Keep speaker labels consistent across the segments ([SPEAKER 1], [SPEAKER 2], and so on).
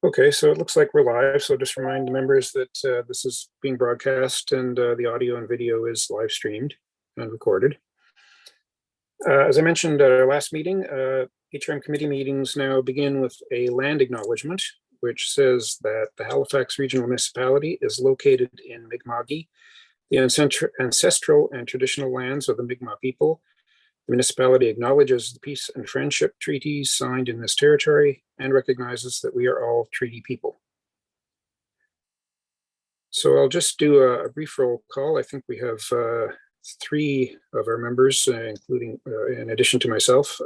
[SPEAKER 1] Okay, so it looks like we're live. So just remind the members that this is being broadcast and the audio and video is live streamed and recorded. As I mentioned at our last meeting, HRM committee meetings now begin with a land acknowledgement, which says that the Halifax Regional Municipality is located in Mi'kma'ki, the ancestral and traditional lands of the Mi'kmaq people. The municipality acknowledges the peace and friendship treaties signed in this territory and recognizes that we are all treaty people. So I'll just do a brief roll call. I think we have three of our members, including, in addition to myself.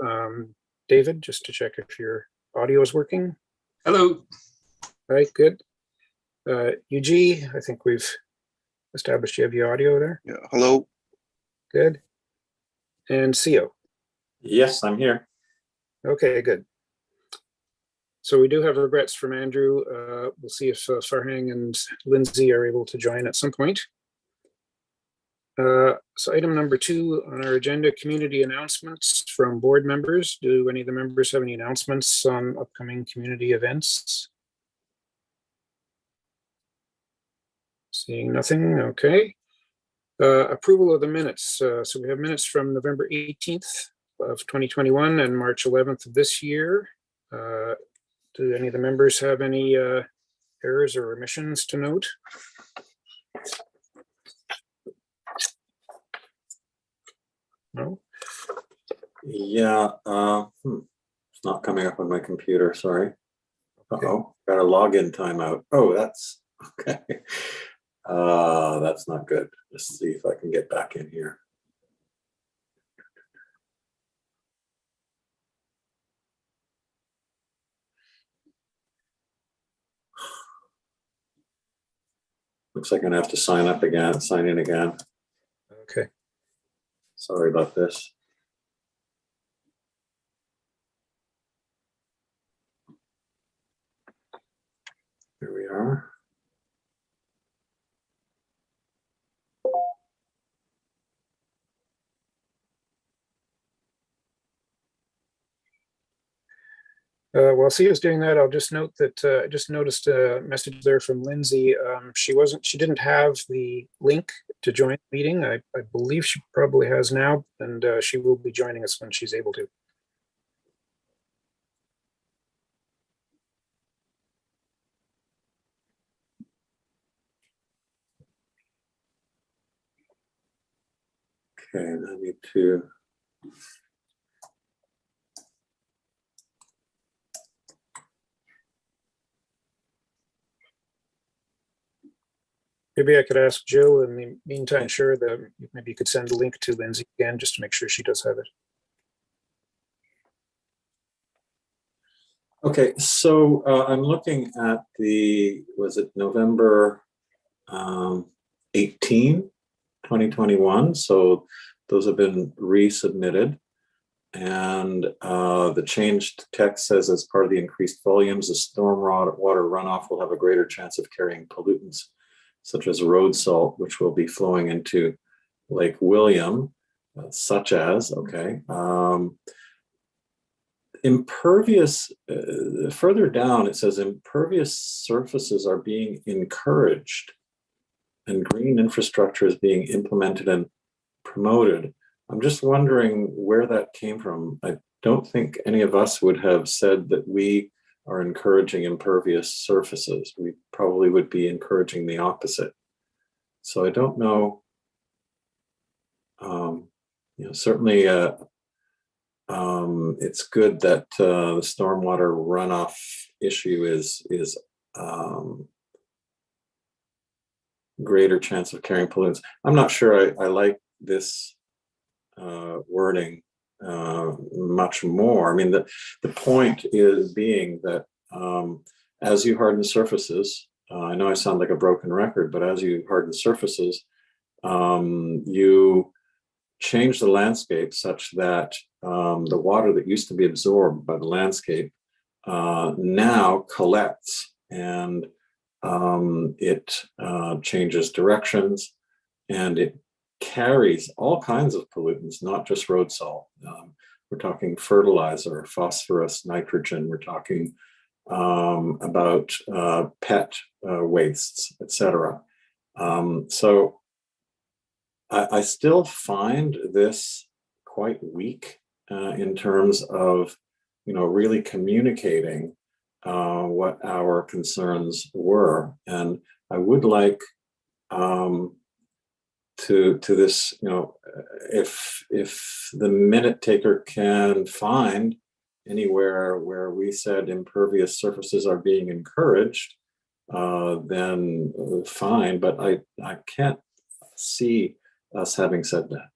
[SPEAKER 1] David, just to check if your audio is working.
[SPEAKER 2] Hello.
[SPEAKER 1] All right, good. UG, I think we've established you have your audio there.
[SPEAKER 3] Yeah, hello.
[SPEAKER 1] Good. And CO.
[SPEAKER 2] Yes, I'm here.
[SPEAKER 1] Okay, good. So we do have regrets from Andrew. We'll see if Farhang and Lindsay are able to join at some point. So item number 2 on our agenda, community announcements from board members. Do any of the members have any announcements on upcoming community events? Seeing nothing, okay. Approval of the minutes. So we have minutes from November 18th of 2021 and March 11th of this year. Do any of the members have any errors or omissions to note? No?
[SPEAKER 2] Yeah, it's not coming up on my computer, sorry. Uh-oh, got a login timeout. Oh, that's okay. That's not good. Let's see if I can get back in here. Looks like I'm gonna have to sign in again.
[SPEAKER 1] Okay.
[SPEAKER 2] Sorry about this. Here we are.
[SPEAKER 1] While Sia's doing that, I'll just note that I just noticed a message there from Lindsay. She didn't have the link to join the meeting. I believe she probably has now, and she will be joining us when she's able to.
[SPEAKER 2] Okay, I need to.
[SPEAKER 1] Maybe I could ask Jill in the meantime, sure, that maybe you could send the link to Lindsay again, just to make sure she does have it.
[SPEAKER 2] Okay, so I'm looking at was it November 18, 2021? So those have been resubmitted. And the changed text says, as part of the increased volumes, the storm water runoff will have a greater chance of carrying pollutants, such as road salt, which will be flowing into Lake William, such as, okay. Impervious, further down, it says impervious surfaces are being encouraged and green infrastructure is being implemented and promoted. I'm just wondering where that came from. I don't think any of us would have said that we are encouraging impervious surfaces. We probably would be encouraging the opposite. So I don't know. Certainly it's good that the stormwater runoff issue is greater chance of carrying pollutants. I'm not sure I like this wording much more. I mean, the point is being that as you harden surfaces, I know I sound like a broken record, but as you harden surfaces, you change the landscape such that the water that used to be absorbed by the landscape now collects, and it changes directions, and it carries all kinds of pollutants, not just road salt. We're talking fertilizer, phosphorus, nitrogen. We're talking about pet wastes, etc. So I still find this quite weak in terms of, really communicating what our concerns were, and I would like to this, if the minute taker can find anywhere where we said impervious surfaces are being encouraged, then fine. But I can't see us having said that.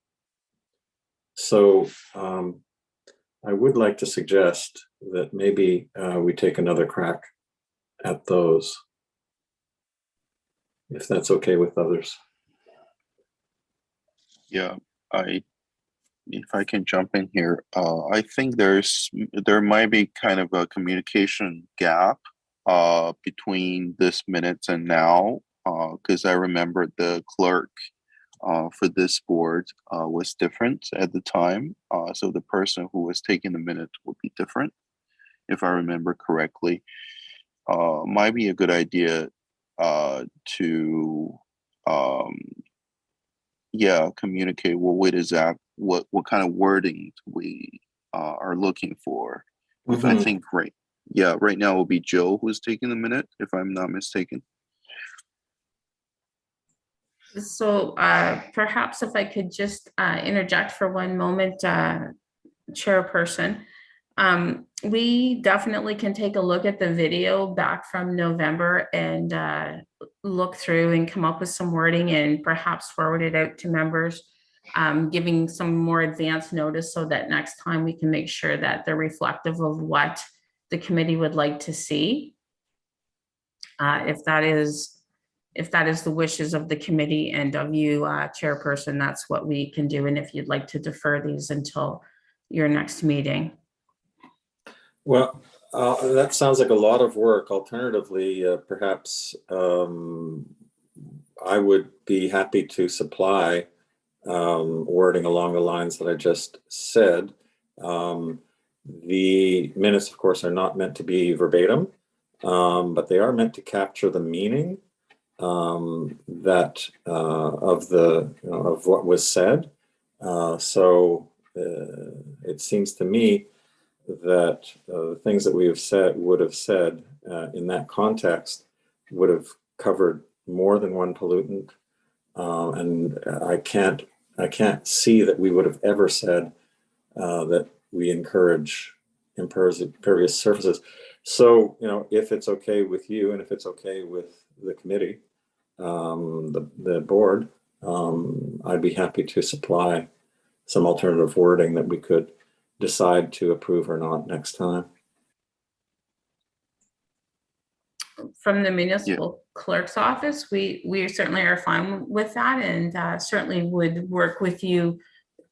[SPEAKER 2] So I would like to suggest that maybe we take another crack at those, if that's okay with others.
[SPEAKER 3] Yeah, if I can jump in here, I think there might be kind of a communication gap between this minutes and now, because I remember the clerk for this board was different at the time. So the person who was taking the minute would be different, if I remember correctly. Might be a good idea to communicate what kind of wording we are looking for. With, I think right now it will be Joe who's taking the minute, if I'm not mistaken.
[SPEAKER 4] So perhaps if I could just interject for one moment, Chairperson. We definitely can take a look at the video back from November and look through and come up with some wording and perhaps forward it out to members, giving some more advanced notice so that next time we can make sure that they're reflective of what the committee would like to see. If that is the wishes of the committee and of you, Chairperson, that's what we can do. And if you'd like to defer these until your next meeting.
[SPEAKER 2] Well, that sounds like a lot of work. Alternatively, perhaps I would be happy to supply wording along the lines that I just said. The minutes, of course, are not meant to be verbatim, but they are meant to capture the meaning that of what was said. So it seems to me that the things that we would have said in that context would have covered more than one pollutant, and I can't see that we would have ever said that we encourage impervious surfaces. So if it's okay with you and if it's okay with the committee, the board, I'd be happy to supply some alternative wording that we could decide to approve or not next time.
[SPEAKER 4] From the municipal clerk's office, we certainly are fine with that, and certainly would work with you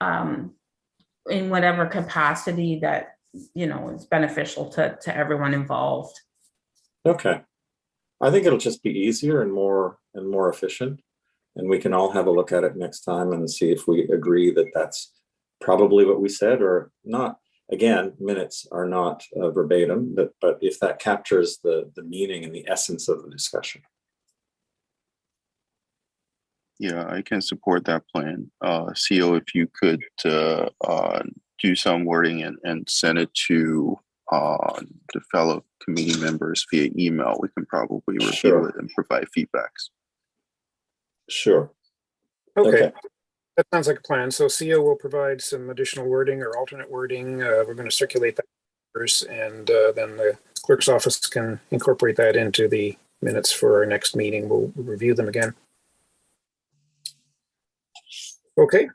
[SPEAKER 4] in whatever capacity that is beneficial to everyone involved.
[SPEAKER 2] Okay, I think it'll just be easier and more efficient, and we can all have a look at it next time and see if we agree that that's probably what we said or not. Again, minutes are not verbatim, but if that captures the meaning and the essence of the discussion.
[SPEAKER 3] Yeah, I can support that plan. CO, if you could do some wording and send it to the fellow committee members via email, we can probably review it and provide feedbacks.
[SPEAKER 2] Sure.
[SPEAKER 1] Okay. That sounds like a plan. So CO will provide some additional wording or alternate wording. We're going to circulate that first, and then the clerk's office can incorporate that into the minutes for our next meeting. We'll review them again. Okay.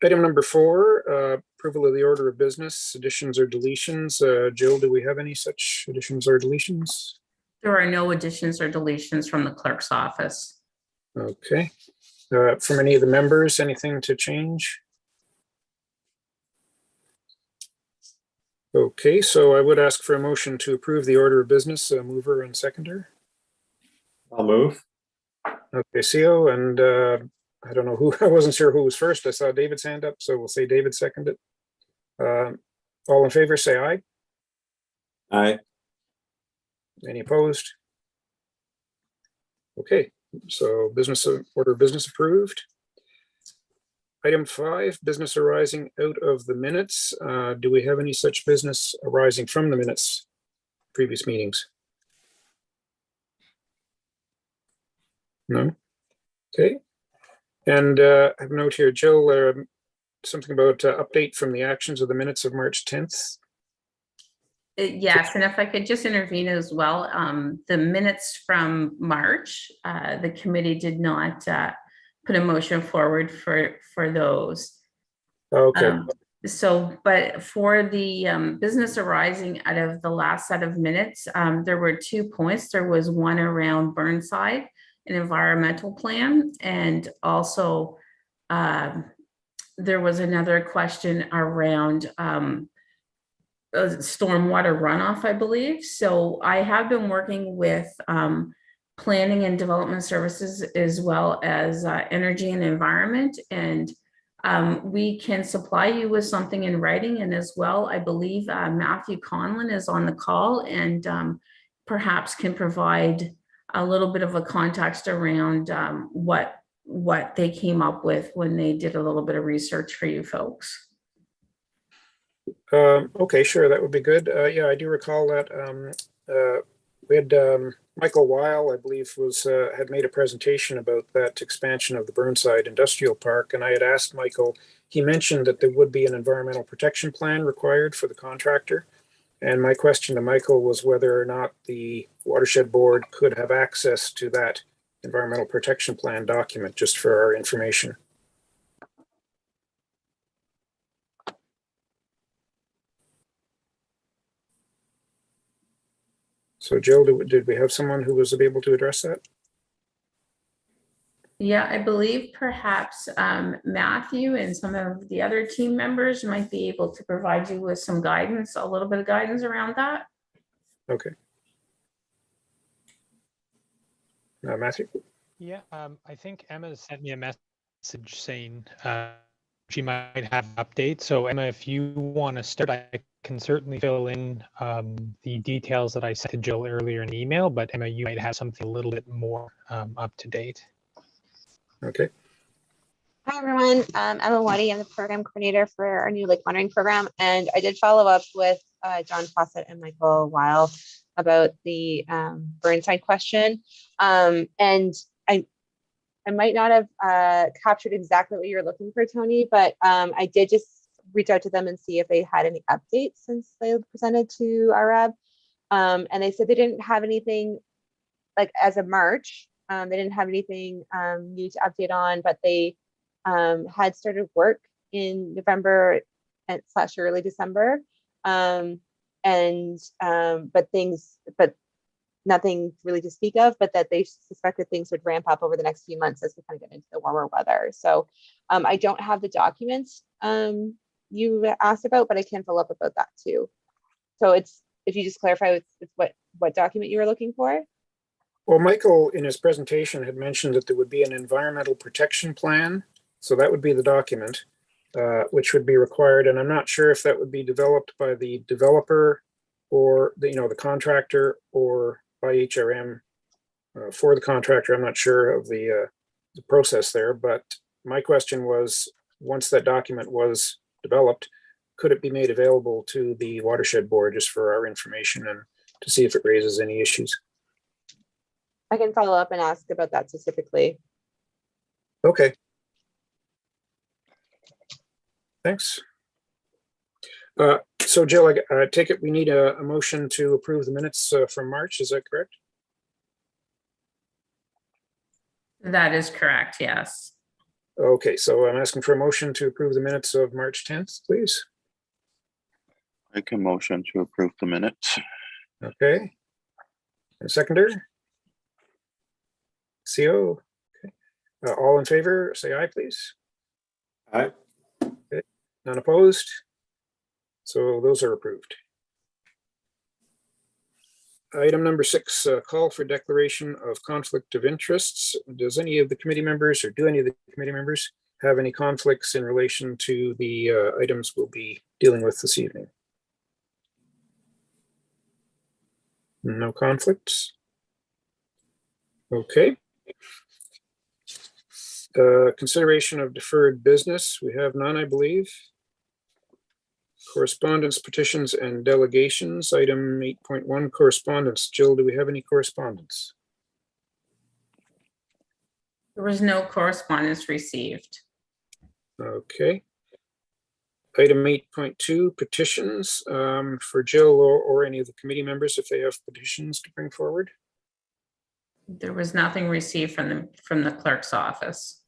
[SPEAKER 1] Item number 4, approval of the order of business, additions or deletions. Jill, do we have any such additions or deletions?
[SPEAKER 4] There are no additions or deletions from the clerk's office.
[SPEAKER 1] Okay. From any of the members, anything to change? Okay, so I would ask for a motion to approve the order of business, mover and seconder.
[SPEAKER 2] I'll move.
[SPEAKER 1] Okay, CO, and I don't know who, I wasn't sure who was first. I saw David's hand up, so we'll say David seconded. All in favor, say aye.
[SPEAKER 2] Aye.
[SPEAKER 1] Any opposed? Okay, so order of business approved. Item 5, business arising out of the minutes. Do we have any such business arising from the minutes, previous meetings? No? Okay. And I have a note here, Jill, something about update from the actions of the minutes of March 10th.
[SPEAKER 4] Yes, and if I could just intervene as well, the minutes from March, the committee did not put a motion forward for those.
[SPEAKER 1] Okay,
[SPEAKER 4] So, but for the business arising out of the last set of minutes, there were 2 points. There was one around Burnside, an environmental plan, and also there was another question around stormwater runoff, I believe. So I have been working with planning and development services as well as energy and environment. And we can supply you with something in writing. And as well, I believe Matthew Conlon is on the call and perhaps can provide a little bit of a context around what they came up with when they did a little bit of research for you folks.
[SPEAKER 1] okay, sure, that would be good. Yeah, I do recall that we had Michael Weil, I believe, had made a presentation about that expansion of the Burnside Industrial Park, and I had asked Michael. He mentioned that there would be an environmental protection plan required for the contractor, and my question to Michael was whether or not the Watershed Board could have access to that environmental protection plan document, just for our information. So Jill, did we have someone who was able to address that?
[SPEAKER 4] Yeah, I believe perhaps Matthew and some of the other team members might be able to provide you with some guidance, a little bit of guidance around that.
[SPEAKER 1] Okay. Matthew?
[SPEAKER 5] Yeah, I think Emma sent me a message saying she might have an update. So Emma, if you want to start, I can certainly fill in the details that I sent to Jill earlier in the email, but Emma, you might have something a little bit more up to date.
[SPEAKER 1] Okay.
[SPEAKER 6] Hi, everyone. Emma Waddy. I'm the program coordinator for our new lake monitoring program. And I did follow up with John Fawcett and Michael Weil about the Burnside question. And I might not have captured exactly what you're looking for, Tony, but I did just reach out to them and see if they had any updates since they presented to our RAB. And they said they didn't have anything like as of March. They didn't have anything new to update on, but they had started work in November and / early December. But nothing really to speak of, but that they suspected things would ramp up over the next few months as we kind of get into the warmer weather. So I don't have the documents you asked about, but I can follow up about that too. So it's, if you just clarify what document you were looking for.
[SPEAKER 1] Well, Michael in his presentation had mentioned that there would be an environmental protection plan. So that would be the document, which would be required. And I'm not sure if that would be developed by the developer or the contractor, or by HRM for the contractor. I'm not sure of the process there, but my question was, once that document was developed, could it be made available to the Watershed Board just for our information and to see if it raises any issues?
[SPEAKER 6] I can follow up and ask about that specifically.
[SPEAKER 1] Okay. Thanks. So Jill, I take it we need a motion to approve the minutes from March. Is that correct?
[SPEAKER 4] That is correct, yes.
[SPEAKER 1] Okay, so I'm asking for a motion to approve the minutes of March 10th, please.
[SPEAKER 3] I can motion to approve the minutes.
[SPEAKER 1] Okay. And seconder? CO? Okay. All in favor, say aye, please.
[SPEAKER 2] Aye.
[SPEAKER 1] Okay. None opposed? So those are approved. Item number 6, call for declaration of conflict of interests. Does any of the committee members, or do any of the committee members have any conflicts in relation to the items we'll be dealing with this evening? No conflicts. Okay. Consideration of deferred business. We have none, I believe. Correspondence, petitions, and delegations. Item 8.1, correspondence. Jill, do we have any correspondence?
[SPEAKER 4] There was no correspondence received.
[SPEAKER 1] Okay. Item 8.2, petitions, for Jill or any of the committee members if they have petitions to bring forward.
[SPEAKER 4] There was nothing received from the clerk's office.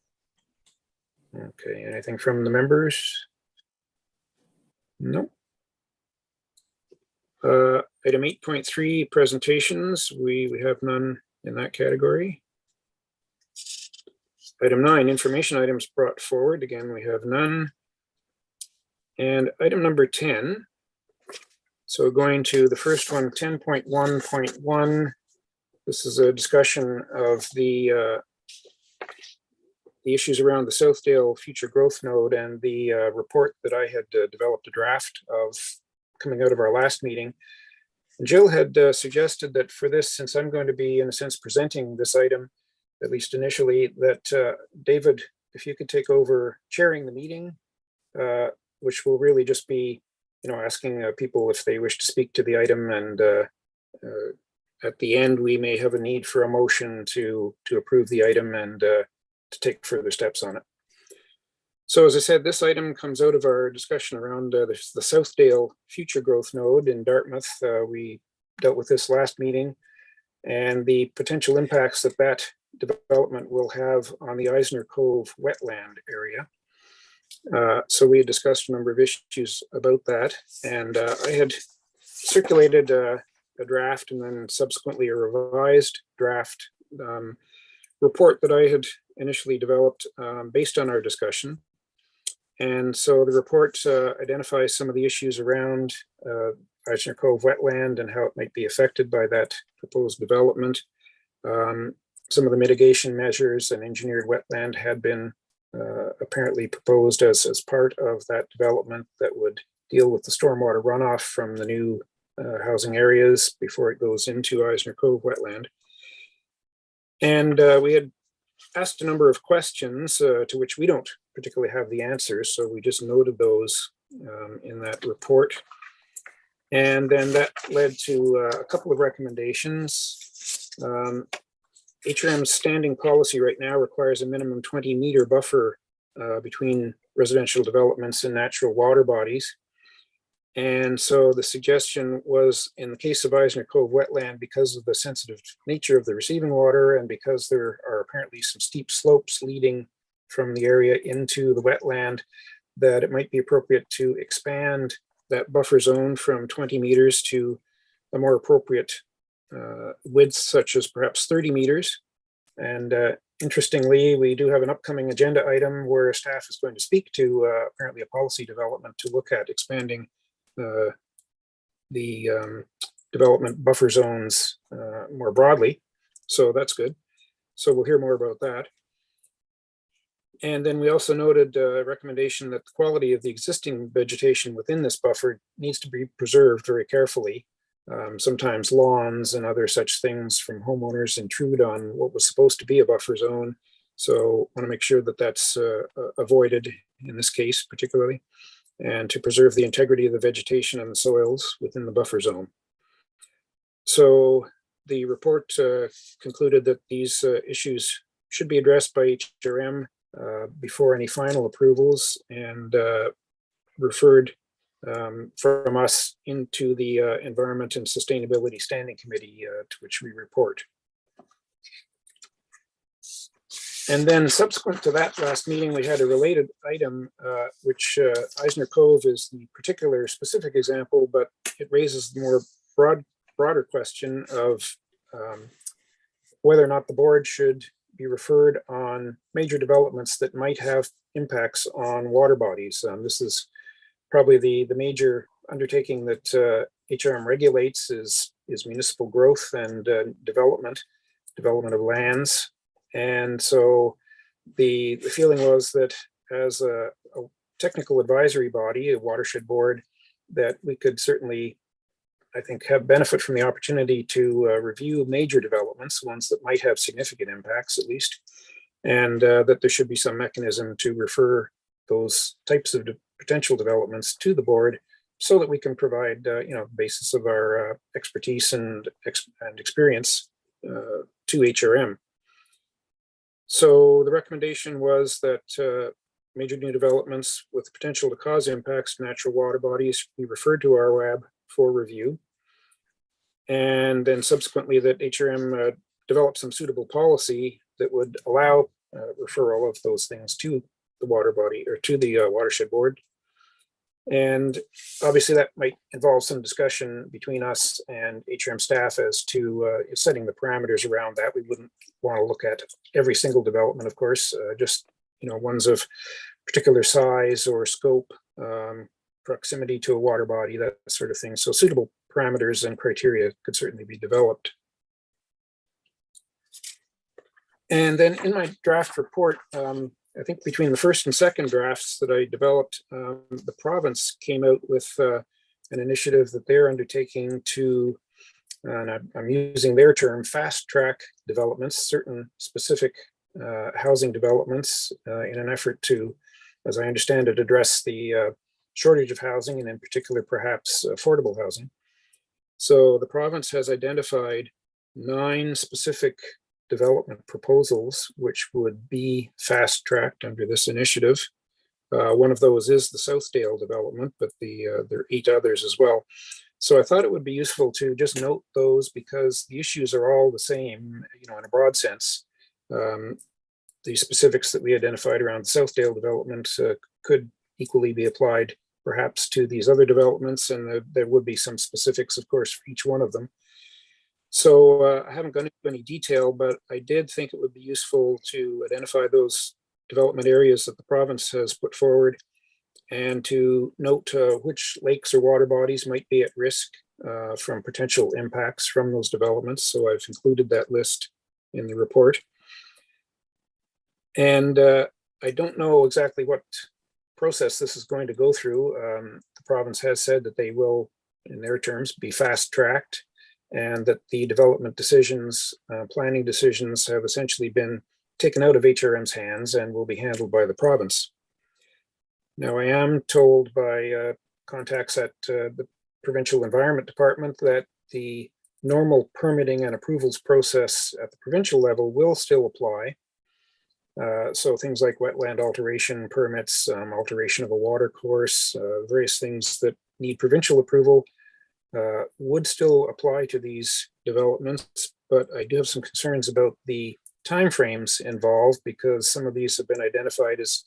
[SPEAKER 1] Okay, anything from the members? No. Item 8.3, presentations. We have none in that category. Item 9, information items brought forward. Again, we have none. And item number 10. So going to the first one, 10.1.1. This is a discussion of the issues around the Southdale future growth node and the report that I had developed a draft of coming out of our last meeting. And Jill had suggested that for this, since I'm going to be in a sense presenting this item, at least initially, that David, if you could take over chairing the meeting, which will really just be, asking people if they wish to speak to the item, and at the end, we may have a need for a motion to approve the item and to take further steps on it. So as I said, this item comes out of our discussion around the Southdale future growth node in Dartmouth. We dealt with this last meeting and the potential impacts that development will have on the Eisner Cove wetland area. So we had discussed a number of issues about that, and I had circulated a draft and then subsequently a revised draft report that I had initially developed based on our discussion. And so the report identifies some of the issues around Eisner Cove wetland and how it might be affected by that proposed development. Some of the mitigation measures and engineered wetland had been apparently proposed as part of that development that would deal with the stormwater runoff from the new housing areas before it goes into Eisner Cove wetland. And we had asked a number of questions to which we don't particularly have the answers, so we just noted those in that report. And then that led to a couple of recommendations. HRM's standing policy right now requires a minimum 20-meter buffer between residential developments and natural water bodies. And so the suggestion was, in the case of Eisner Cove wetland, because of the sensitive nature of the receiving water and because there are apparently some steep slopes leading from the area into the wetland, that it might be appropriate to expand that buffer zone from 20 meters to a more appropriate width, such as perhaps 30 meters. And interestingly, we do have an upcoming agenda item where staff is going to speak to apparently a policy development to look at expanding the development buffer zones more broadly. So that's good. So we'll hear more about that. And then we also noted a recommendation that the quality of the existing vegetation within this buffer needs to be preserved very carefully. Sometimes lawns and other such things from homeowners intrude on what was supposed to be a buffer zone. So I want to make sure that that's avoided in this case particularly, and to preserve the integrity of the vegetation and the soils within the buffer zone. So the report concluded that these issues should be addressed by HRM before any final approvals, and referred from us into the Environment and Sustainability Standing Committee, to which we report. And then subsequent to that last meeting, we had a related item, which Eisner Cove is the particular specific example, but it raises the more broader question of whether or not the board should be referred on major developments that might have impacts on water bodies. This is probably the major undertaking that HRM regulates is municipal growth and development of lands. And so the feeling was that as a technical advisory body, a watershed board, that we could certainly I think, have benefit from the opportunity to review major developments, ones that might have significant impacts at least, and that there should be some mechanism to refer those types of potential developments to the board so that we can provide, the basis of our expertise and experience to HRM. So the recommendation was that major new developments with potential to cause impacts to natural water bodies be referred to our RWAB for review. And then subsequently that HRM develop some suitable policy that would allow referral of those things to the water body or to the watershed board. And obviously that might involve some discussion between us and HRM staff as to setting the parameters around that. We wouldn't want to look at every single development, of course, just ones of particular size or scope, proximity to a water body, that sort of thing. So suitable parameters and criteria could certainly be developed. And then in my draft report, I think between the first and second drafts that I developed, the province came out with an initiative that they're undertaking to, and I'm using their term, fast track developments, certain specific housing developments in an effort to, as I understand it, address the shortage of housing and in particular perhaps affordable housing. So the province has identified 9 specific development proposals which would be fast-tracked under this initiative. One of those is the Southdale development, but there are 8 others as well. So I thought it would be useful to just note those because the issues are all the same, in a broad sense. The specifics that we identified around the Southdale development could equally be applied perhaps to these other developments, and there would be some specifics, of course, for each one of them. So I haven't gone into any detail, but I did think it would be useful to identify those development areas that the province has put forward and to note which lakes or water bodies might be at risk from potential impacts from those developments. So I've included that list in the report. And I don't know exactly what process this is going to go through. The province has said that they will, in their terms, be fast-tracked, and that the development decisions, planning decisions have essentially been taken out of HRM's hands and will be handled by the province. Now, I am told by contacts at the Provincial Environment Department that the normal permitting and approvals process at the provincial level will still apply. So things like wetland alteration permits, alteration of a water course, various things that need provincial approval would still apply to these developments, but I do have some concerns about the timeframes involved because some of these have been identified as,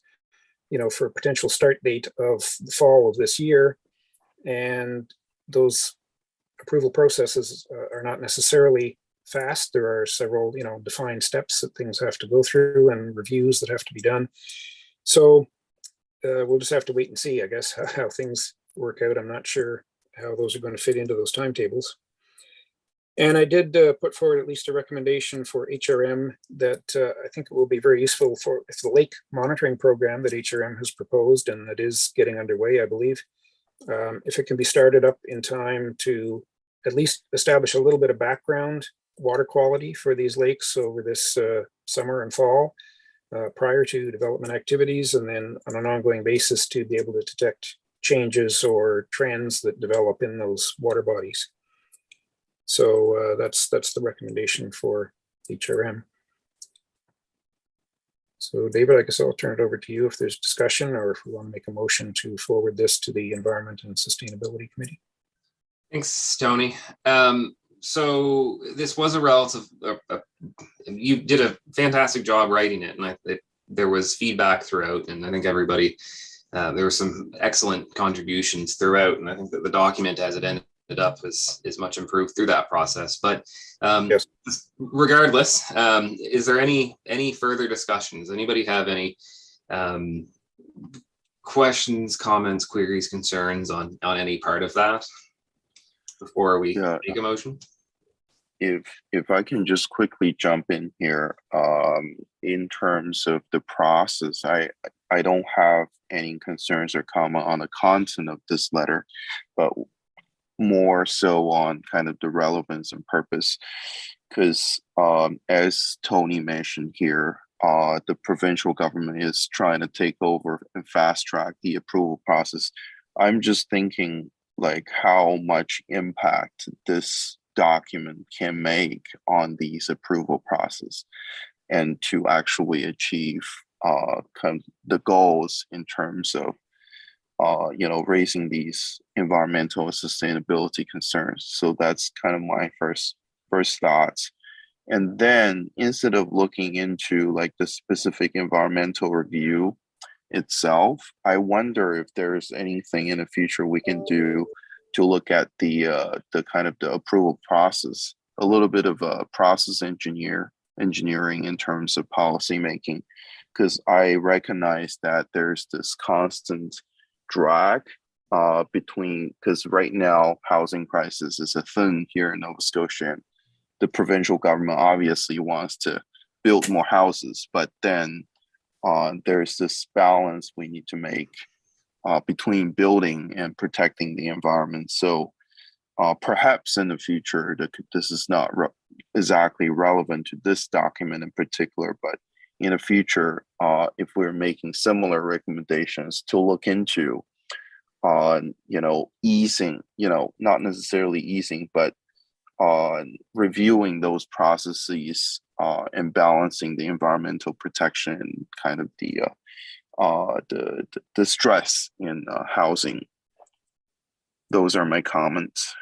[SPEAKER 1] for a potential start date of the fall of this year, and those approval processes are not necessarily fast. There are several, defined steps that things have to go through and reviews that have to be done. So we'll just have to wait and see, I guess, how things work out. I'm not sure how those are going to fit into those timetables. And I did put forward at least a recommendation for HRM that I think it will be very useful for if the lake monitoring program that HRM has proposed and that is getting underway, I believe, if it can be started up in time to at least establish a little bit of background water quality for these lakes over this summer and fall prior to development activities, and then on an ongoing basis to be able to detect changes or trends that develop in those water bodies. So that's the recommendation for HRM. So David, I guess I'll turn it over to you if there's discussion or if we want to make a motion to forward this to the Environment and Sustainability Committee.
[SPEAKER 7] Thanks, Tony. So this was a relative, you did a fantastic job writing it, and there was feedback throughout, and I think everybody, there were some excellent contributions throughout, and I think that the document as it ended up is much improved through that process. But
[SPEAKER 1] Yes.
[SPEAKER 7] Regardless, is there any further discussions? Anybody have any questions, comments, queries, concerns on any part of that before we make a motion?
[SPEAKER 3] If I can just quickly jump in here, in terms of the process, I don't have any concerns or comment on the content of this letter, but more so on kind of the relevance and purpose, because as Tony mentioned here, the provincial government is trying to take over and fast track the approval process. I'm just thinking like how much impact this document can make on these approval process and to actually achieve kind of the goals in terms of raising these environmental and sustainability concerns. So that's kind of my first thoughts. And then instead of looking into like the specific environmental review itself, I wonder if there's anything in the future we can do to look at the kind of the approval process, a little bit of a process engineering in terms of policy making, because I recognize that there's this constant drag between, because right now housing crisis is a thing here in Nova Scotia. The provincial government obviously wants to build more houses, but then there's this balance we need to make between building and protecting the environment. So perhaps in the future, this is not exactly relevant to this document in particular, but in the future, if we're making similar recommendations to look into on, easing, not necessarily easing, but on reviewing those processes and balancing the environmental protection and kind of the stress in housing. Those are my comments.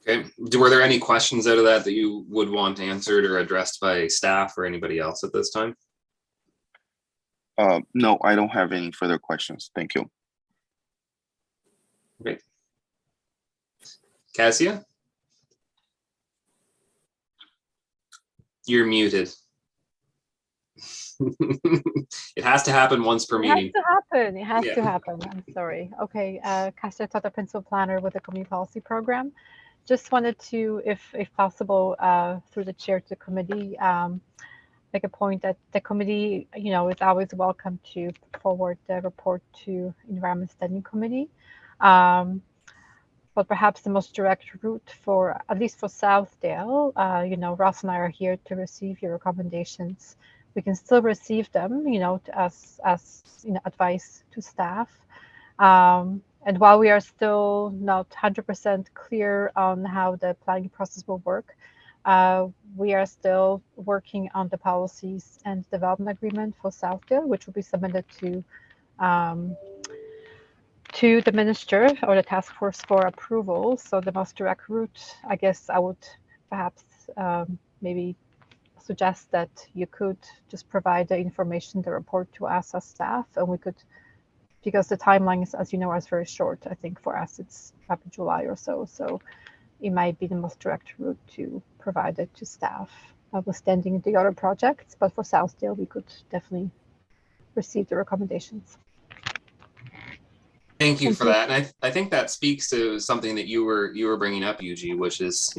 [SPEAKER 7] Okay. Were there any questions out of that you would want answered or addressed by staff or anybody else at this time?
[SPEAKER 3] No, I don't have any further questions. Thank you.
[SPEAKER 7] Okay. Cassia? You're muted. It has to happen once per meeting.
[SPEAKER 8] It has to happen. It has to happen. I'm sorry. Okay. Cassia Tata, Principal Planner with the Community Policy Program. Just wanted to, if possible, through the chair to the committee, make a point that the committee, is always welcome to forward the report to Environment Standing Committee. But perhaps the most direct route for, at least for Southdale, Ross and I are here to receive your recommendations. We can still receive them, as advice to staff. And while we are still not 100% clear on how the planning process will work, we are still working on the policies and development agreement for Southdale, which will be submitted to the minister or the task force for approval. So the most direct route, I guess I would perhaps maybe suggest that you could just provide the information, the report to us as staff, and we could, because the timelines, as you know, are very short. I think for us it's up in July or so. So it might be the most direct route to provide it to staff, notwithstanding the other projects. But for Southdale, we could definitely receive the recommendations.
[SPEAKER 7] Thank you for that. And I think that speaks to something that you were bringing up, Yuji, which is,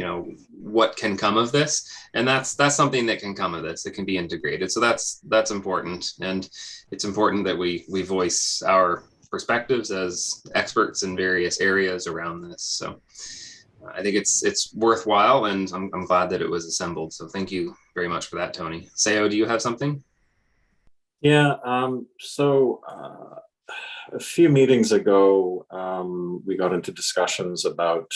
[SPEAKER 7] what can come of this. And that's something that can come of this. It can be integrated. So that's important. And it's important that we voice our perspectives as experts in various areas around this. So I think it's worthwhile, and I'm glad that it was assembled. So thank you very much for that, Tony. Seo, do you have something?
[SPEAKER 2] Yeah, a few meetings ago, we got into discussions about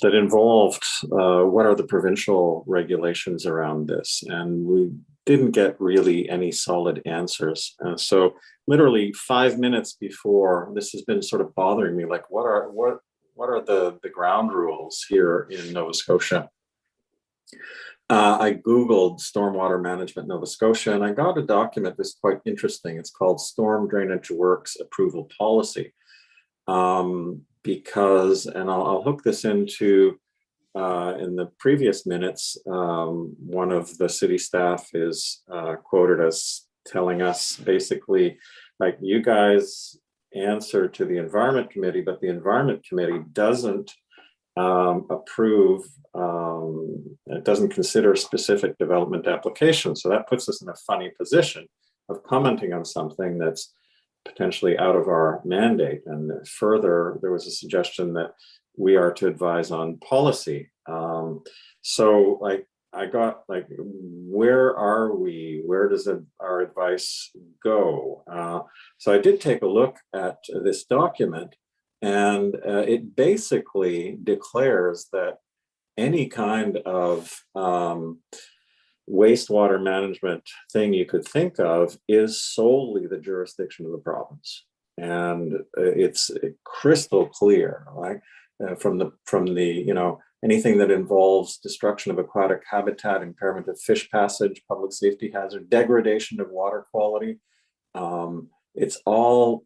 [SPEAKER 2] that involved what are the provincial regulations around this, and we didn't get really any solid answers. So literally 5 minutes before, this has been sort of bothering me, like what are the ground rules here in Nova Scotia? I Googled Stormwater Management Nova Scotia, and I got a document that's quite interesting. It's called Storm Drainage Works Approval Policy. Because, and I'll hook this into, in the previous minutes, one of the city staff is quoted as telling us basically, like, you guys answer to the Environment Committee, but the Environment Committee doesn't approve, it doesn't consider specific development applications. So that puts us in a funny position of commenting on something that's potentially out of our mandate. And further, there was a suggestion that we are to advise on policy. So like, I got like, where are we? Where does our advice go? So I did take a look at this document, and it basically declares that any kind of wastewater management thing you could think of is solely the jurisdiction of the province. And it's crystal clear, right? From the, you know, anything that involves destruction of aquatic habitat, impairment of fish passage, public safety hazard, degradation of water quality. It's all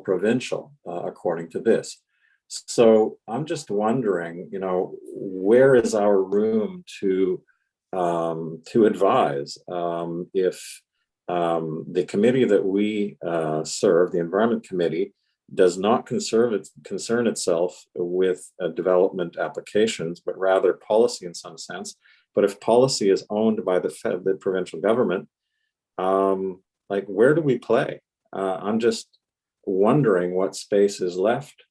[SPEAKER 2] provincial, according to this. So I'm just wondering, you know, where is our room to advise if the committee that we serve, the Environment Committee, does not concern itself with development applications, but rather policy in some sense. But if policy is owned by the provincial government, like, where do we play? I'm just wondering what space is left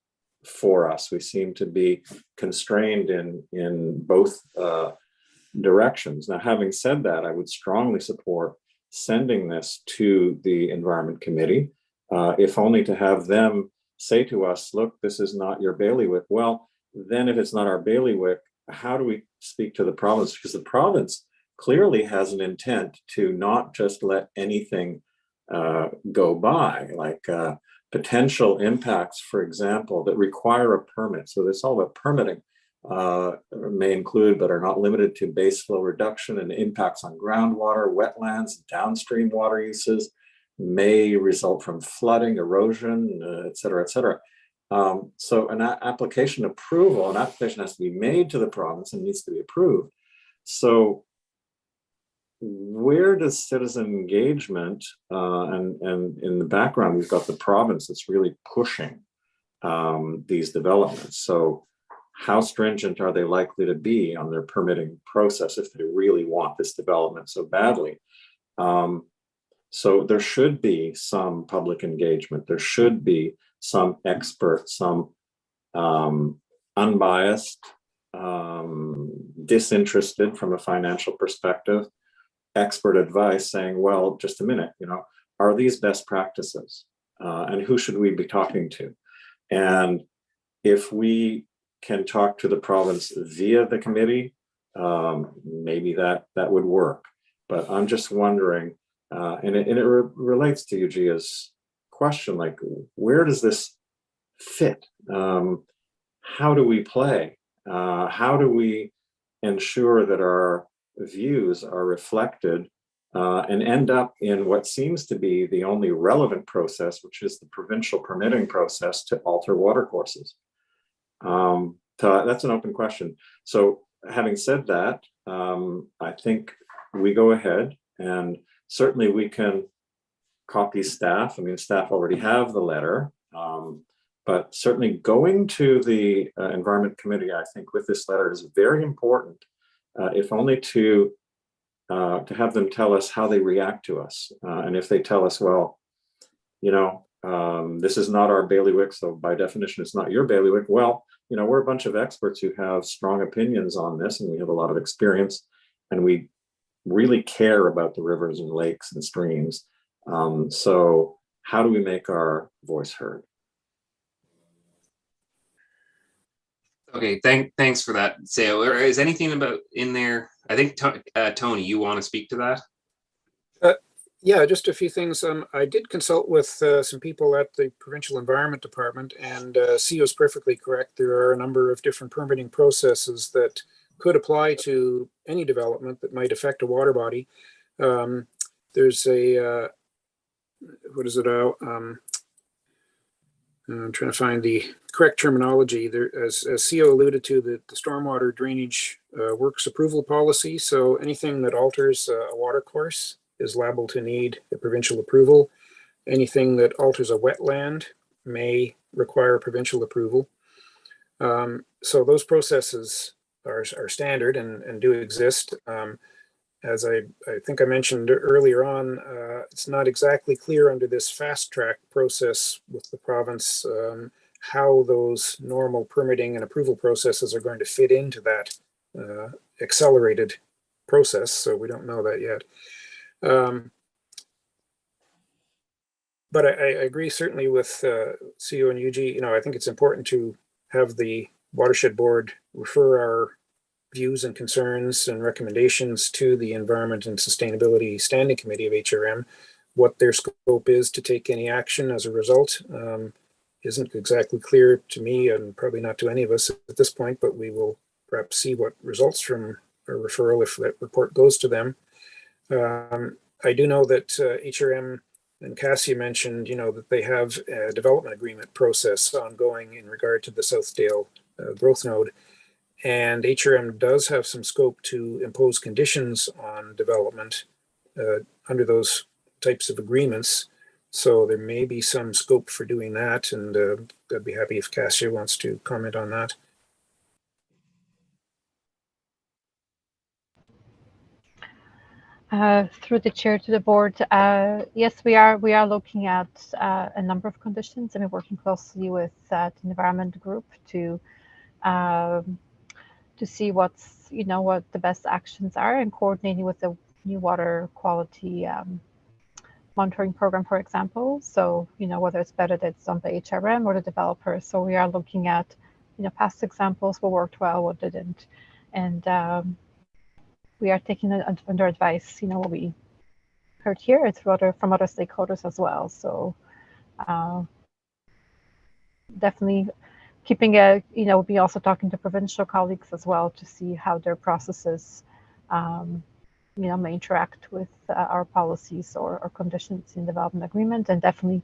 [SPEAKER 2] for us. We seem to be constrained in both directions. Now, having said that, I would strongly support sending this to the Environment Committee, if only to have them say to us, look, this is not your bailiwick. Well, then if it's not our bailiwick, how do we speak to the province? Because the province clearly has an intent to not just let anything go by, like potential impacts, for example, that require a permit. So it's all about permitting. May include, but are not limited to, base flow reduction and impacts on groundwater, wetlands, downstream water uses, may result from flooding, erosion, et cetera, et cetera. So an application has to be made to the province and needs to be approved. So where does citizen engagement, and in the background, we've got the province that's really pushing these developments. So how stringent are they likely to be on their permitting process if they really want this development so badly? So there should be some public engagement. There should be some expert, some unbiased, disinterested from a financial perspective, expert advice saying, well, just a minute, you know, are these best practices? And who should we be talking to? And if we can talk to the province via the committee, maybe that would work. But I'm just wondering, and it relates to Eugea's question, like, where does this fit? How do we play? How do we ensure that our views are reflected and end up in what seems to be the only relevant process, which is the provincial permitting process to alter watercourses? So that's an open question. So having said that, I think we go ahead, and certainly we can copy staff. I mean, staff already have the letter, but certainly going to the Environment Committee, I think, with this letter is very important, if only to have them tell us how they react to us. And if they tell us, well, you know, this is not our bailiwick, so by definition, it's not your bailiwick. Well, you know, we're a bunch of experts who have strong opinions on this, and we have a lot of experience, and we really care about the rivers and lakes and streams. So how do we make our voice heard?
[SPEAKER 7] Okay, thanks for that, Sale. Or is anything about in there? I think Tony, you want to speak to that?
[SPEAKER 1] Yeah, just a few things. I did consult with some people at the Provincial Environment Department, and CEO is perfectly correct. There are a number of different permitting processes that could apply to any development that might affect a water body. There's a, what is it out? I'm trying to find the correct terminology. There, as CEO alluded to, the stormwater drainage works approval policy. So anything that alters a water course is liable to need a provincial approval. Anything that alters a wetland may require provincial approval. So those processes are standard and do exist. as I think I mentioned earlier on, it's not exactly clear under this fast track process with the province how those normal permitting and approval processes are going to fit into that accelerated process. So we don't know that yet. But I agree certainly with CEO and UG. You know, I think it's important to have the Watershed Board refer our views and concerns and recommendations to the Environment and Sustainability Standing Committee of HRM. What their scope is to take any action as a result isn't exactly clear to me, and probably not to any of us at this point, but we will perhaps see what results from a referral if that report goes to them. I do know that HRM and Cassia mentioned, you know, that they have a development agreement process ongoing in regard to the Southdale growth node. And HRM does have some scope to impose conditions on development under those types of agreements. So there may be some scope for doing that. And I'd be happy if Cassia wants to comment on that.
[SPEAKER 8] Through the chair to the board, yes, we are looking at a number of conditions, and we're working closely with the environment group to see what's, you know, what the best actions are, and coordinating with the new water quality monitoring program, for example. So, you know, whether it's better that it's done by HRM or the developer. So we are looking at, you know, past examples, what worked well, what didn't, and we are taking it under advice, you know, what we heard here, it's from other stakeholders as well. So definitely keeping a, you know, we'll be also talking to provincial colleagues as well to see how their processes, you know, may interact with our policies or conditions in development agreement. And definitely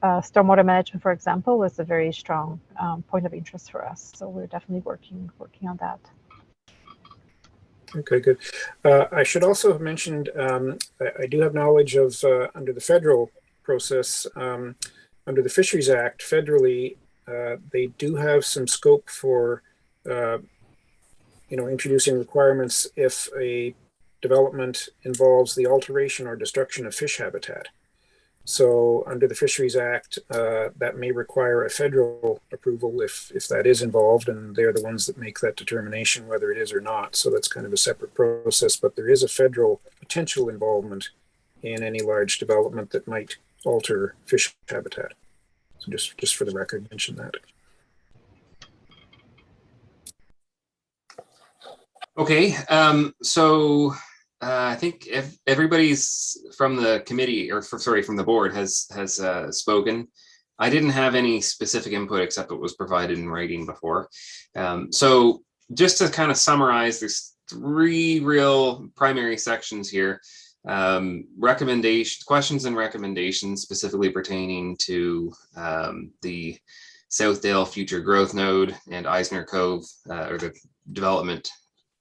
[SPEAKER 8] stormwater management, for example, is a very strong point of interest for us. So we're definitely working on that.
[SPEAKER 1] Okay, good. I should also have mentioned, I do have knowledge of under the federal process, under the Fisheries Act federally, they do have some scope for, you know, introducing requirements if a development involves the alteration or destruction of fish habitat. So under the Fisheries Act, that may require a federal approval if that is involved, and they're the ones that make that determination whether it is or not. So that's kind of a separate process, but there is a federal potential involvement in any large development that might alter fish habitat. So just for the record, mention that.
[SPEAKER 7] Okay, so I think if everybody's from the committee, or from the board, has spoken. I didn't have any specific input except what was provided in writing before. So just to kind of summarize, there's three real primary sections here. Questions and recommendations specifically pertaining to the Southdale Future Growth Node and Eisner Cove, or the development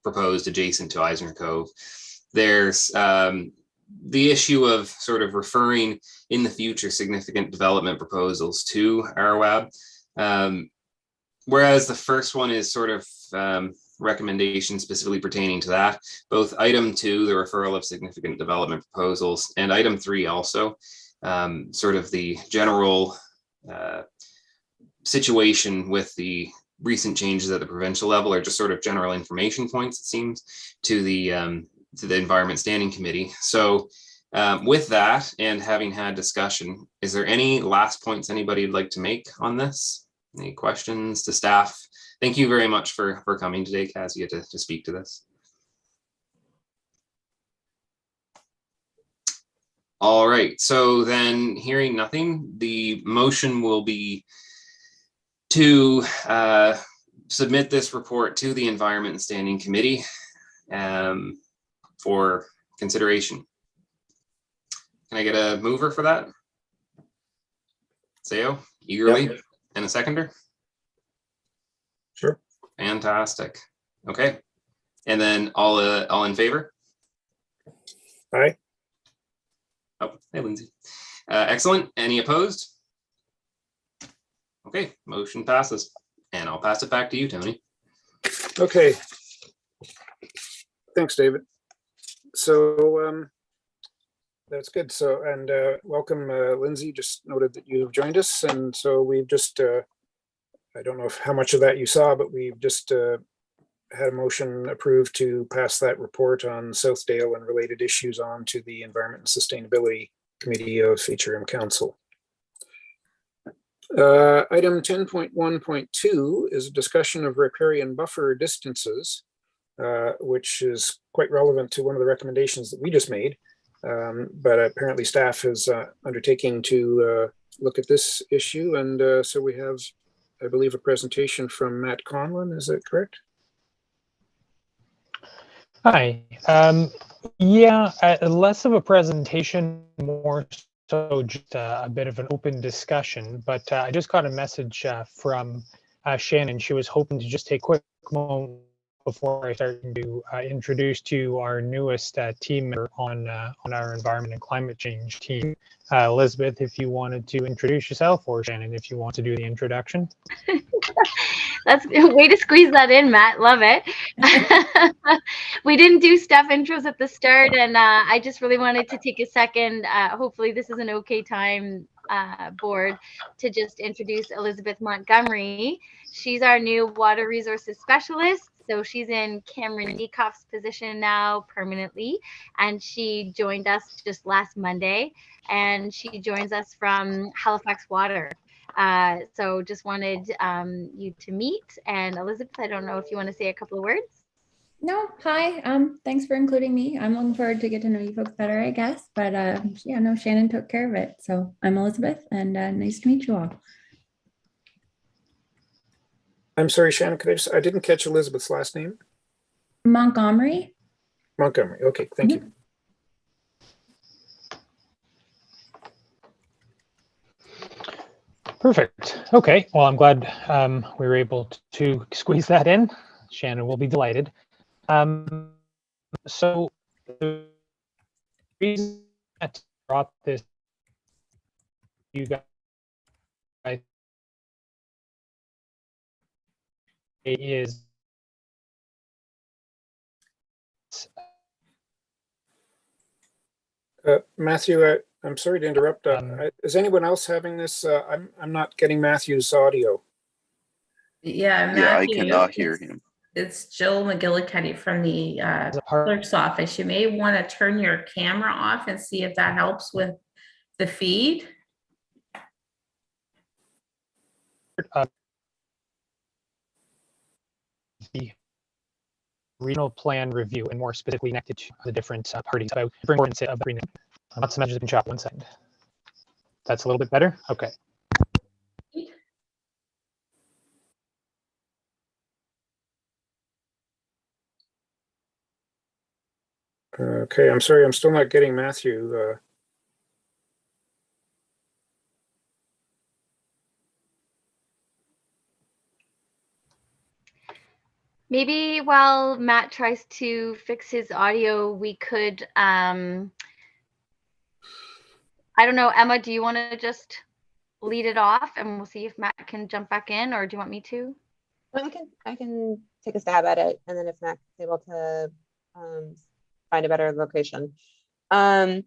[SPEAKER 7] proposed adjacent to Eisner Cove. There's the issue of sort of referring in the future significant development proposals to RWAB, whereas the first one is sort of recommendation specifically pertaining to that. Both item 2, the referral of significant development proposals, and item 3 also, sort of the general situation with the recent changes at the provincial level, are just sort of general information points, it seems, to the Environment Standing Committee. So with that, and having had discussion, is there any last points anybody would like to make on this? Any questions to staff? Thank you very much for coming today, Cassia, to speak to this. All right, so then hearing nothing, the motion will be to submit this report to the Environment Standing Committee for consideration. Can I get a mover for that? Sayo, eagerly, yep. And a seconder?
[SPEAKER 1] Sure.
[SPEAKER 7] Fantastic. Okay. And then all in favor?
[SPEAKER 1] Aye.
[SPEAKER 7] Oh, hey, Lindsay. Excellent. Any opposed? Okay, motion passes. And I'll pass it back to you, Tony.
[SPEAKER 1] Okay. Thanks, David. So that's good. So, and welcome, Lindsay. Just noted that you have joined us. And so we've just, I don't know how much of that you saw, but we've just had a motion approved to pass that report on Southdale and related issues on to the Environment and Sustainability Committee of HRM Council. Item 10.1.2 is a discussion of riparian buffer distances, which is quite relevant to one of the recommendations that we just made. But apparently staff is undertaking to look at this issue. And so we have, I believe, a presentation from Matt Conlon. Is that correct?
[SPEAKER 5] Hi. Yeah, less of a presentation, more so just a bit of an open discussion. But I just got a message from Shannon. She was hoping to just take a quick moment before I start to introduce to you our newest team member on our environment and climate change team. Elizabeth, if you wanted to introduce yourself, or Shannon, if you want to do the introduction.
[SPEAKER 6] That's a way to squeeze that in, Matt. Love it. We didn't do staff intros at the start, and I just really wanted to take a second. Hopefully this is an okay time, board, to just introduce Elizabeth Montgomery. She's our new water resources specialist. So she's in Cameron Niekoff's position now permanently, and she joined us just last Monday, and she joins us from Halifax Water. So just wanted you to meet. And Elizabeth, I don't know if you want to say a couple of words.
[SPEAKER 9] No, hi. Thanks for including me. I'm looking forward to get to know you folks better, I guess. But yeah, no, Shannon took care of it. So I'm Elizabeth, and nice to meet you all.
[SPEAKER 1] I'm sorry, Shannon, I didn't catch Elizabeth's last name.
[SPEAKER 9] Montgomery.
[SPEAKER 1] Montgomery. Okay, thank you.
[SPEAKER 5] Perfect. Okay. Well, I'm glad we were able to squeeze that in. Shannon will be delighted. So the reason I brought this, you guys, is
[SPEAKER 1] Matthew, I'm sorry to interrupt. Is anyone else having this? I'm not getting Matthew's audio.
[SPEAKER 4] Yeah, Matthew,
[SPEAKER 3] yeah, I cannot hear him.
[SPEAKER 4] It's Jill McGillicuddy from the clerk's office. You may want to turn your camera off and see if that helps with the feed.
[SPEAKER 5] The regional plan review, and more specifically connected to the different parties about the importance of the lots of messages have been chopped. 1 second. That's a little bit better. Okay.
[SPEAKER 1] Okay, I'm sorry, I'm still not getting Matthew.
[SPEAKER 6] Maybe while Matt tries to fix his audio, we could, I don't know, Emma, do you want to just lead it off and we'll see if Matt can jump back in, or do you want me to?
[SPEAKER 10] I can take a stab at it, and then if Matt's able to find a better location. So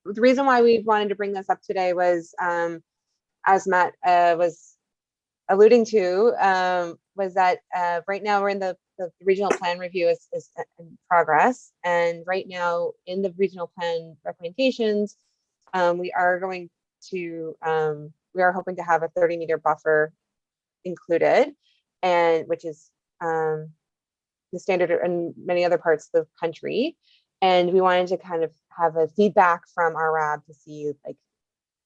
[SPEAKER 10] the reason why we wanted to bring this up today was, as Matt was alluding to, was that right now we're in the regional plan review is in progress, and right now in the regional plan recommendations, we are going to we are hoping to have a 30-meter buffer included, and which is the standard in many other parts of the country. And we wanted to kind of have a feedback from our RAB to see, like,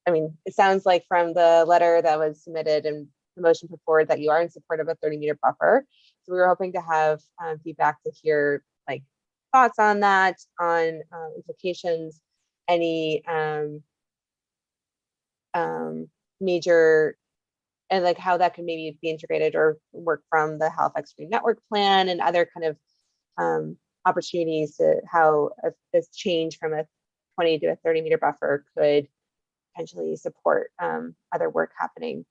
[SPEAKER 10] I mean, it sounds like from the letter that was submitted and the motion put forward that you are in support of a 30-meter buffer. So we were hoping to have feedback to hear, like, thoughts on that, on implications, any major, and like how that could maybe be integrated or work from the Halifax Green Network Plan and other kind of opportunities to how this change from a 20 to a 30-meter buffer could potentially support other work happening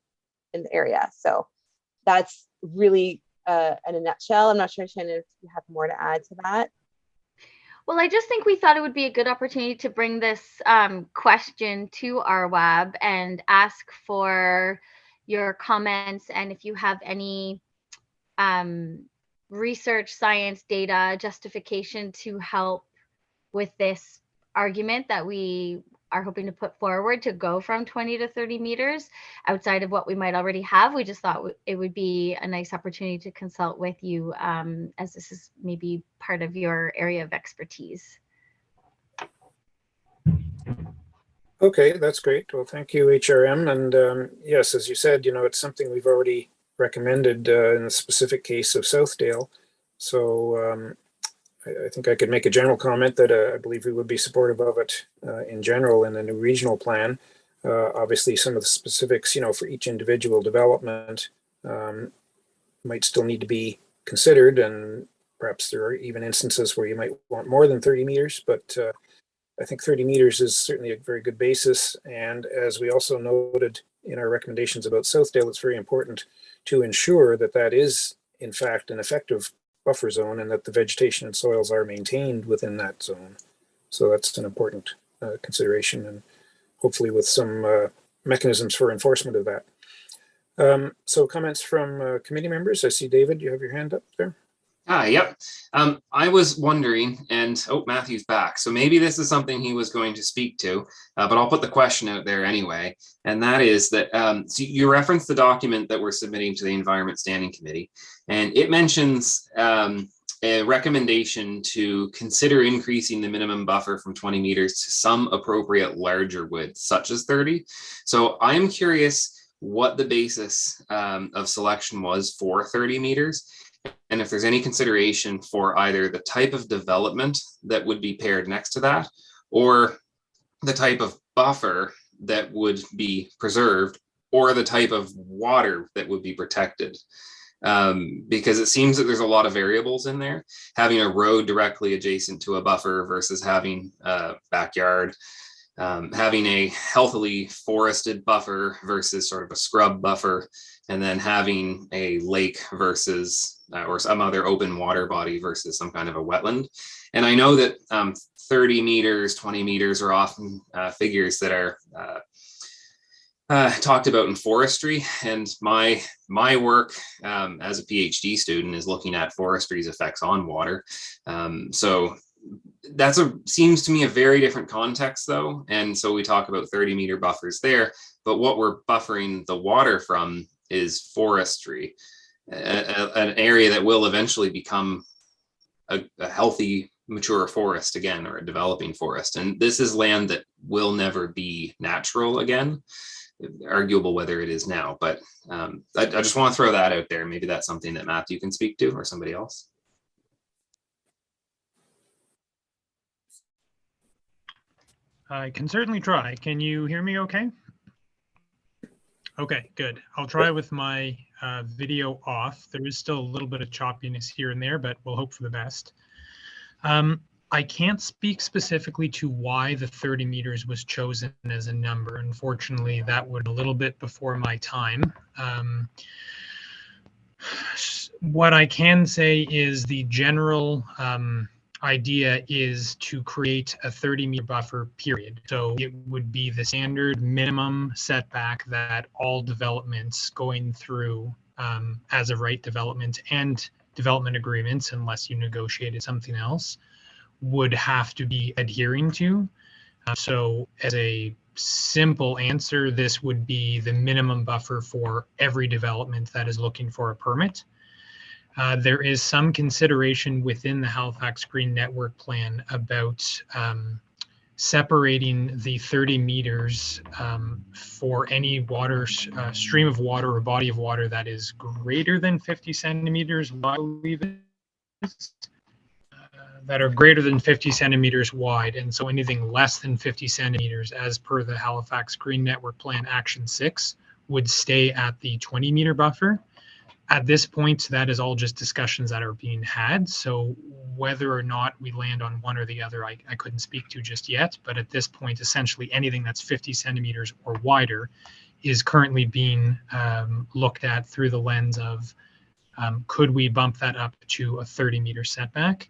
[SPEAKER 10] in the area. So that's really in a nutshell. I'm not sure, Shannon, if you have more to add to that.
[SPEAKER 11] Well, I just think we thought it would be a good opportunity to bring this question to our web and ask for your comments, and if you have any research, science, data, justification to help with this argument that we are hoping to put forward to go from 20 to 30 meters outside of what we might already have. We just thought it would be a nice opportunity to consult with you, as this is maybe part of your area of expertise.
[SPEAKER 1] Okay, that's great. Well, thank you, HRM. And yes, as you said, it's something we've already recommended in the specific case of Southdale. So I think I could make a general comment that I believe we would be supportive of it in general in the new regional plan. Obviously, some of the specifics, for each individual development might still need to be considered, and perhaps there are even instances where you might want more than 30 meters, but I think 30 meters is certainly a very good basis. And as we also noted in our recommendations about Southdale, it's very important to ensure that that is, in fact, an effective buffer zone and that the vegetation and soils are maintained within that zone. So that's an important consideration, and hopefully with some mechanisms for enforcement of that. So comments from committee members. I see David, you have your hand up there.
[SPEAKER 7] Yep. I was wondering, and Matthew's back, so maybe this is something he was going to speak to, but I'll put the question out there anyway. And that is that, so you referenced the document that we're submitting to the Environment Standing Committee, and it mentions a recommendation to consider increasing the minimum buffer from 20 meters to some appropriate larger width, such as 30. So I'm curious what the basis of selection was for 30 meters. And if there's any consideration for either the type of development that would be paired next to that, or the type of buffer that would be preserved, or the type of water that would be protected. Because it seems that there's a lot of variables in there. Having a road directly adjacent to a buffer versus having a backyard, having a healthily forested buffer versus sort of a scrub buffer, and then having a lake versus or some other open water body versus some kind of a wetland. And I know that 30 meters, 20 meters are often figures that are talked about in forestry. And my work as a PhD student is looking at forestry's effects on water. So that's seems to me a very different context though. And so we talk about 30-meter buffers there, but what we're buffering the water from is forestry, an area that will eventually become a healthy, mature forest again, or a developing forest. And this is land that will never be natural again. Arguable whether it is now, but I just want to throw that out there. Maybe that's something that Matthew can speak to, or somebody else.
[SPEAKER 5] I can certainly try. Can you hear me okay? Okay, good. I'll try with my video off. There is still a little bit of choppiness here and there, but we'll hope for the best. I can't speak specifically to why the 30 meters was chosen as a number. Unfortunately, that would a little bit before my time. What I can say is the general idea is to create a 30-meter buffer, period. So it would be the standard minimum setback that all developments going through as of right development and development agreements, unless you negotiated something else, would have to be adhering to. So as a simple answer, this would be the minimum buffer for every development that is looking for a permit. There is some consideration within the Halifax Green Network Plan about separating the 30 meters for any water stream of water or body of water that is greater than 50 centimeters wide, I believe it is, that are greater than 50 centimeters wide. And so anything less than 50 centimeters, as per the Halifax Green Network Plan Action 6, would stay at the 20-meter buffer. At this point, that is all just discussions that are being had. So whether or not we land on one or the other, I couldn't speak to just yet. But at this point, essentially anything that's 50 centimeters or wider is currently being looked at through the lens of Could we bump that up to a 30-meter setback?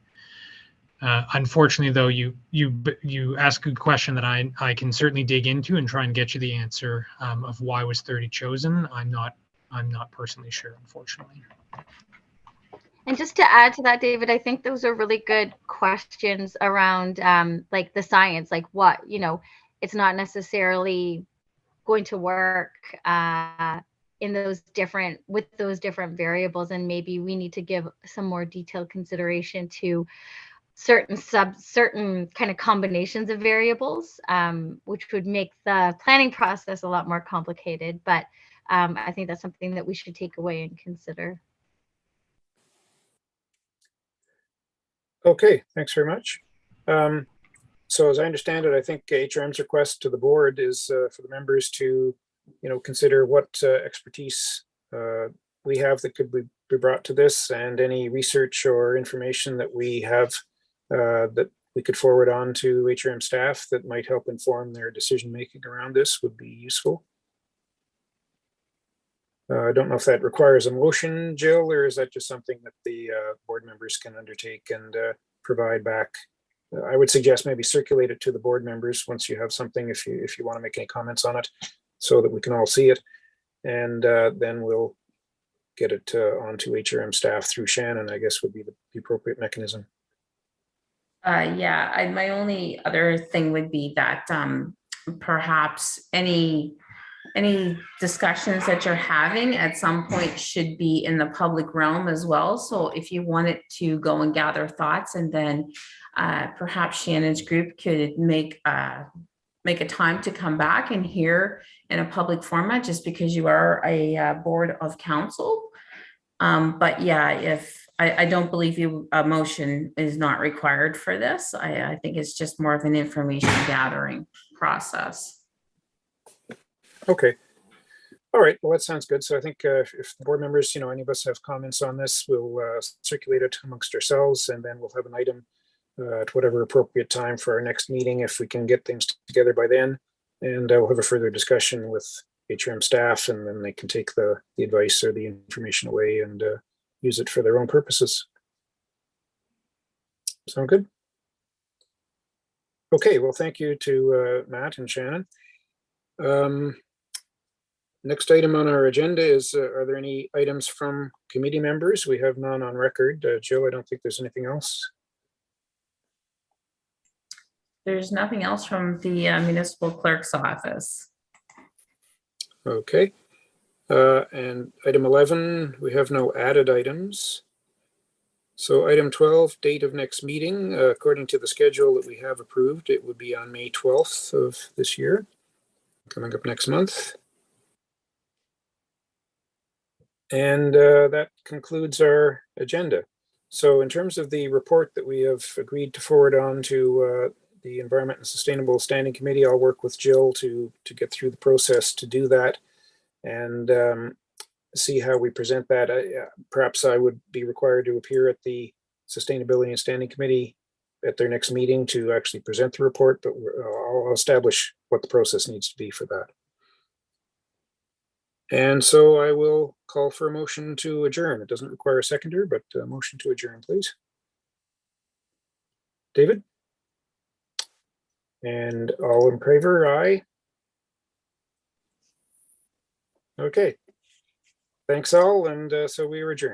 [SPEAKER 5] Unfortunately, though, you ask a question that I can certainly dig into and try and get you the answer of why was 30 chosen. I'm not personally sure, unfortunately.
[SPEAKER 11] And just to add to that, David, I think those are really good questions around like the science, like what, it's not necessarily going to work in those different variables, and maybe we need to give some more detailed consideration to certain kind of combinations of variables, which would make the planning process a lot more complicated. But I think that's something that we should take away and consider.
[SPEAKER 1] Okay, thanks very much. So as I understand it, I think HRM's request to the board is for the members to, consider what expertise we have that could be brought to this, and any research or information that we have that we could forward on to HRM staff that might help inform their decision-making around this would be useful. I don't know if that requires a motion, Jill, or is that just something that the board members can undertake and provide back? I would suggest maybe circulate it to the board members once you have something, if you want to make any comments on it, so that we can all see it. And then we'll get it onto HRM staff through Shannon, I guess would be the appropriate mechanism.
[SPEAKER 4] Yeah, my only other thing would be that perhaps any discussions that you're having at some point should be in the public realm as well. So if you wanted to go and gather thoughts, and then perhaps Shannon's group could make a time to come back and hear in a public format, just because you are a board of council. But yeah, if I don't believe a motion is not required for this. I think it's just more of an information gathering process.
[SPEAKER 1] Okay. All right. Well, that sounds good. So I think if the board members, any of us have comments on this, we'll circulate it amongst ourselves, and then we'll have an item at whatever appropriate time for our next meeting, if we can get things together by then. And we'll have a further discussion with HRM staff, and then they can take the advice or the information away and use it for their own purposes. Sound good? Okay. Well, thank you to Matt and Shannon. Next item on our agenda is, are there any items from committee members? We have none on record. Jill, I don't think there's anything else.
[SPEAKER 4] There's nothing else from the municipal clerk's office.
[SPEAKER 1] Okay. And item 11, we have no added items. So item 12, date of next meeting, according to the schedule that we have approved, it would be on May 12th of this year, coming up next month. And that concludes our agenda. So in terms of the report that we have agreed to forward on to the Environment and Sustainable Standing Committee, I'll work with Jill to get through the process to do that, and see how we present that. Perhaps I would be required to appear at the Sustainability and Standing Committee at their next meeting to actually present the report, but I'll establish what the process needs to be for that. And so I will call for a motion to adjourn. It doesn't require a seconder, but a motion to adjourn, please. David? And all in favor, aye. Okay. Thanks all, and so we are adjourned.